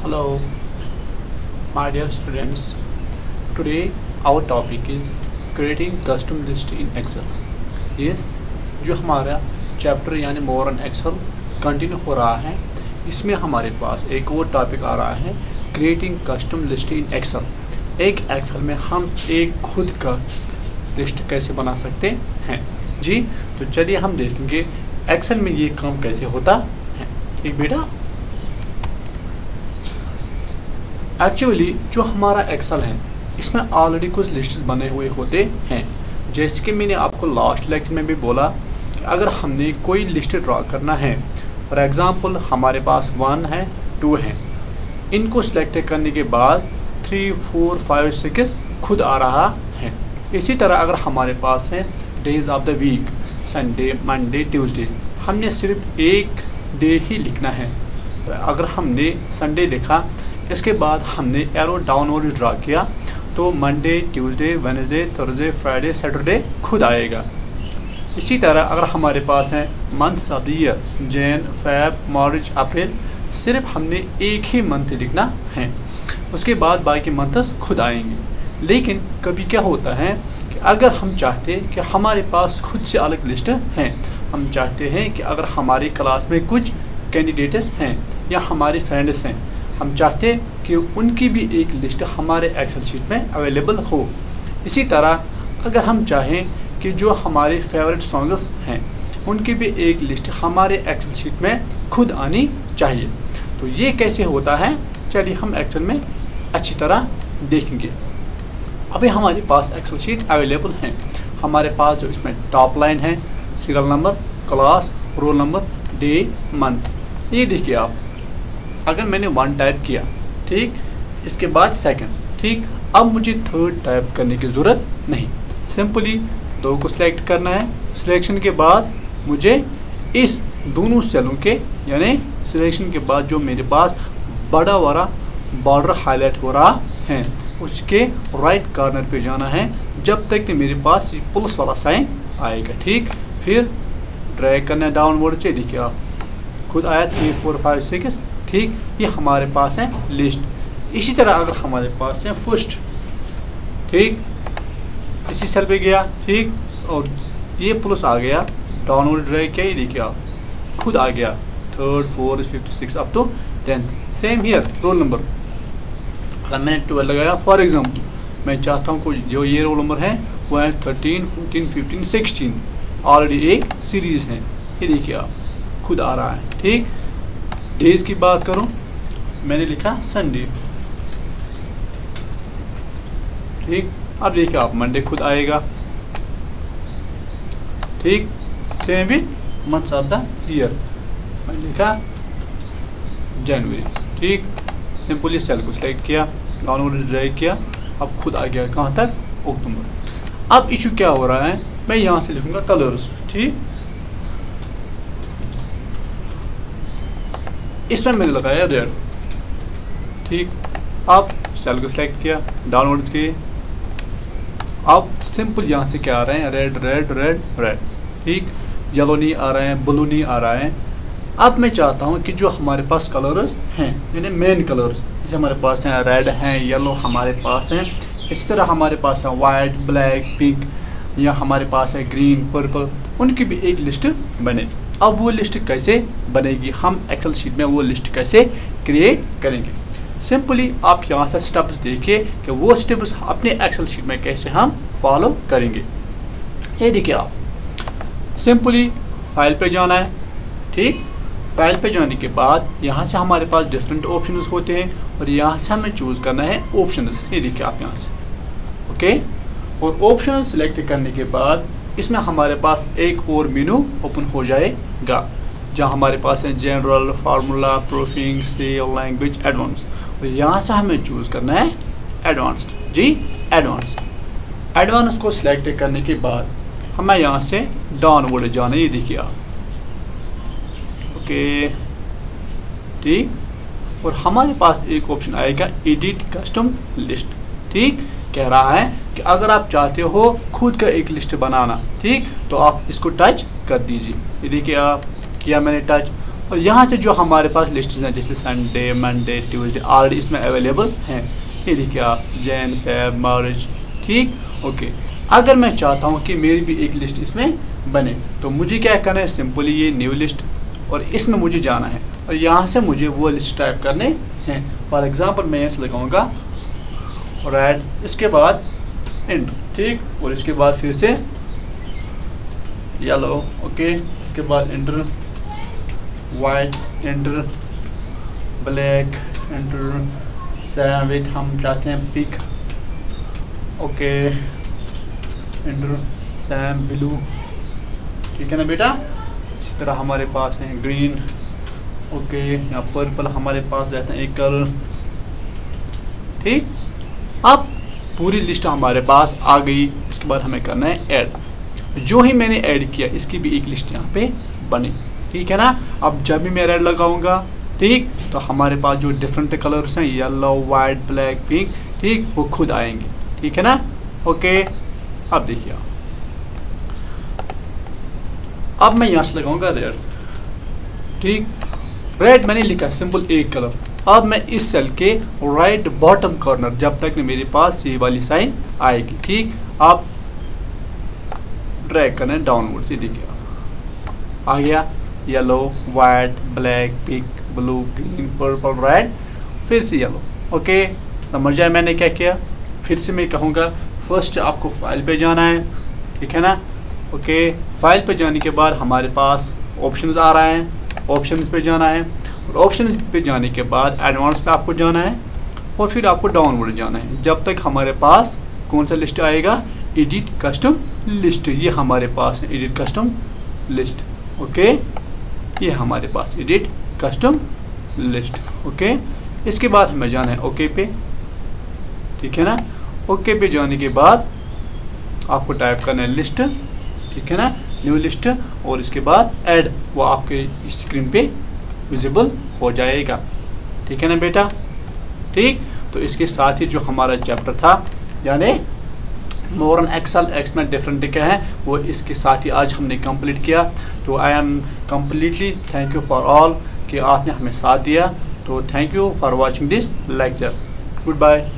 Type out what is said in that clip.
Hello, my dear students. Today our topic is creating custom list in Excel. Yes, जो हमारा chapter यानी more on Excel continue हो रहा है, इसमें हमारे पास एक और टॉपिक आ रहा है creating custom list in Excel. एक एक्सेल में हम एक खुद का लिस्ट कैसे बना सकते हैं जी। तो चलिए हम देखेंगे एक्सेल में ये काम कैसे होता है। ठीक बेटा, एक्चुअली जो हमारा एक्सेल है इसमें ऑलरेडी कुछ लिस्ट्स बने हुए होते हैं। जैसे कि मैंने आपको लास्ट लेक्चर में भी बोला कि अगर हमने कोई लिस्ट ड्रा करना है, फॉर एग्जांपल हमारे पास 1 है 2 है, इनको सिलेक्ट करने के बाद 3 4 5 6 खुद आ रहा है। इसी तरह अगर हमारे पास है days of the week, Sunday Monday Tuesday, हमने सिर्फ एक डे ही लिखना है। अगर हमने संडे लिखा, इसके बाद हमने एरो डाउनवर्ड ड्रा किया तो Monday Tuesday Wednesday Thursday Friday Saturday खुद आएगा। इसी तरह अगर हमारे पास है months of the year, Jan Feb March April, सिर्फ हमने एक ही मंथ लिखना है, उसके बाद बाकी मंथ्स खुद आएंगे। लेकिन कभी क्या होता है कि अगर हम चाहते हैं कि हमारे पास खुद से अलग लिस्ट हैं, हम चाहते हैं कि अगर हमारी क्लास में कुछ कैंडिडेट्स हैं या हमारे फ्रेंड्स हैं, हम चाहते हैं कि उनकी भी एक लिस्ट हमारे एक्सेल शीट में अवेलेबल हो। इसी तरह अगर हम चाहें कि जो हमारे फेवरेट सॉन्ग्स हैं उनकी भी एक लिस्ट हमारे एक्सेल शीट में खुद आनी चाहिए। तो ये कैसे होता है, चलिए हम एक्सेल में अच्छी तरह देखेंगे। अभी हमारे पास एक्सेल शीट अवेलेबल हैं। हमारे पास जो इसमें टॉप लाइन है serial number, class, roll number, day, month. ये देखिए आप, अगर मैंने 1 टाइप किया, ठीक, इसके बाद सेकंड, ठीक, अब मुझे थर्ड टाइप करने की ज़रूरत नहीं, सिंपली 2 को सिलेक्ट करना है। सिलेक्शन के बाद मुझे इस दोनों सेलों के यानी सिलेक्शन के बाद जो मेरे पास बड़ा वाला बॉर्डर हाईलाइट हो रहा है उसके राइट कॉर्नर पे जाना है जब तक कि मेरे पास प्लस वाला साइन आएगा। ठीक, फिर ड्रैग करना है डाउनवर्ड से, देखिए आप खुद आया 3 4 5 6। ठीक, ये हमारे पास है लिस्ट। इसी तरह अगर हमारे पास है फर्स्ट, ठीक, इसी सेल पे गया, ठीक, और ये प्लस आ गया, डाउनवर्ड ड्रैग किया, ये देखिए आप खुद आ गया 3rd 4th 5th 6th up to 10th। Same here roll number, अगर मैंने 12 लगाया फॉर एग्जांपल, मैं चाहता हूँ जो ये रोल नंबर है वो है 13 14 15 16, ऑलरेडी एक सीरीज़ है, ये देखिए आप खुद आ रहा है। ठीक, डेज की बात करूं, मैंने लिखा संडे, ठीक, अब देखिए आप मंडे खुद आएगा। ठीक, same with months of the year, मैंने लिखा जनवरी। ठीक, सिंपली सेल को सिलेक्ट किया, डाउनवर्ड ड्रैग किया, अब खुद आ गया कहाँ तक, अक्टूबर। अब इशू क्या हो रहा है, मैं यहाँ से लिखूंगा कलर्स। ठीक, इसमें मैंने लगाया रेड। ठीक, अब सेल को सिलेक्ट किया, डाउनवर्ड किए, अब सिंपल यहाँ से क्या आ रहे हैं, रेड रेड रेड रेड। ठीक, येलो नहीं आ रहे हैं, ब्लू नहीं आ रहा है। अब मैं चाहता हूँ कि जो हमारे पास कलर्स हैं यानी मेन कलर्स, जैसे हमारे पास हैं रेड हैं, येलो हमारे पास हैं, इस तरह हमारे पास है वाइट ब्लैक पिंक, या हमारे पास है ग्रीन पर्पल, उनकी भी एक लिस्ट बने। अब वो लिस्ट कैसे बनेगी, हम एक्सेल शीट में वो लिस्ट कैसे क्रिएट करेंगे। सिंपली आप यहाँ से स्टेप्स देखिए कि वो स्टेप्स अपने एक्सेल शीट में कैसे हम फॉलो करेंगे। ये देखिए आप, सिंपली फाइल पे जाना है। ठीक, फाइल पे जाने के बाद यहाँ से हमारे पास डिफरेंट ऑप्शंस होते हैं और यहाँ से हमें चूज़ करना है ऑप्शंस। ये देखिए आप यहाँ से, ओके, और ऑप्शन सेलेक्ट करने के बाद इसमें हमारे पास एक और मेनू ओपन हो जाएगा जहाँ हमारे पास है general, formula, proofing, save, language, advance, और यहाँ से हमें चूज़ करना है एडवांस्ड। जी, एडवांस को सिलेक्ट करने के बाद हमें यहाँ से डाउनवर्ड जाना है, ये देखिए आप, ओके। ठीक, और हमारे पास एक ऑप्शन आएगा एडिट कस्टम लिस्ट। ठीक, कह रहा है कि अगर आप चाहते हो खुद का एक लिस्ट बनाना, ठीक, तो आप इसको टच कर दीजिए। ये देखिए आप, किया मैंने टच, और यहाँ से जो हमारे पास लिस्ट हैं जैसे संडे, मंडे, ट्यूसडे ऑलरेडी इसमें अवेलेबल हैं। ये देखिए आप, जैन, फेब, मार्च, ठीक, ओके। अगर मैं चाहता हूँ कि मेरी भी एक लिस्ट इसमें बने तो मुझे क्या करना है, सिंपली ये न्यू लिस्ट और इसमें मुझे जाना है और यहाँ से मुझे वो लिस्ट टाइप करने हैं। फॉर एग्जांपल मैं यहाँ लगाऊंगा रेड, इसके बाद इंट, ठीक, और इसके बाद फिर से येलो, ओके, इसके बाद enter white, enter black, enter same with हम चाहते हैं pink, okay, enter same blue, ठीक है ना बेटा। इसी तरह हमारे पास है ग्रीन, ओके, यहाँ पर्पल हमारे पास रहता है एक कलर, ठीक। अब पूरी लिस्ट हमारे पास आ गई। इसके बाद हमें करना है ऐड। जो ही मैंने ऐड किया इसकी भी एक लिस्ट यहाँ पे बनी, ठीक है ना। अब जब भी मैं रेड लगाऊंगा, ठीक, तो हमारे पास जो डिफरेंट कलर्स हैं येलो, वाइट, ब्लैक, पिंक, ठीक, वो खुद आएंगे, ठीक है ना, ओके। अब देखिए अब मैं यहाँ से लगाऊंगा रेड, ठीक, रेड मैंने लिखा सिंपल एक कलर। अब मैं इस सेल के राइट बॉटम कॉर्नर जब तक मेरे पास ये वाली साइन आएगी, ठीक, आप ड्रैग करना है डाउनवर्ड, ये देखिए आ गया yellow, white, black, pink, blue, green, purple, red, फिर से येलो, ओके। समझ आया मैंने क्या किया। फिर से मैं कहूँगा फर्स्ट आपको फाइल पे जाना है, ठीक है ना, ओके। फाइल पे जाने के बाद हमारे पास ऑप्शंस आ रहा है, ऑप्शंस पे जाना है और ऑप्शंस पे जाने के बाद एडवांस पे आपको जाना है और फिर आपको डाउनवर्ड जाना है जब तक हमारे पास कौन सा लिस्ट आएगा, एडिट कस्टम लिस्ट। ये हमारे पास है एडिट कस्टम लिस्ट, ओके, ये हमारे पास एडिट कस्टम लिस्ट, ओके। इसके बाद हमें जाना है ओके पे, ठीक है ना। ओके पे जाने के बाद आपको टाइप करना है लिस्ट, ठीक है ना, न्यू लिस्ट, और इसके बाद ऐड, वो आपके स्क्रीन पे विजिबल हो जाएगा, ठीक है ना बेटा, ठीक। तो इसके साथ ही जो हमारा चैप्टर था यानी मोर ऑन एक्सेल एक्स में डिफरेंट क्या है वो इसके साथ ही आज हमने कंप्लीट किया। तो I am completely thank you for all कि आपने हमें साथ दिया। तो thank you for watching this lecture, good bye.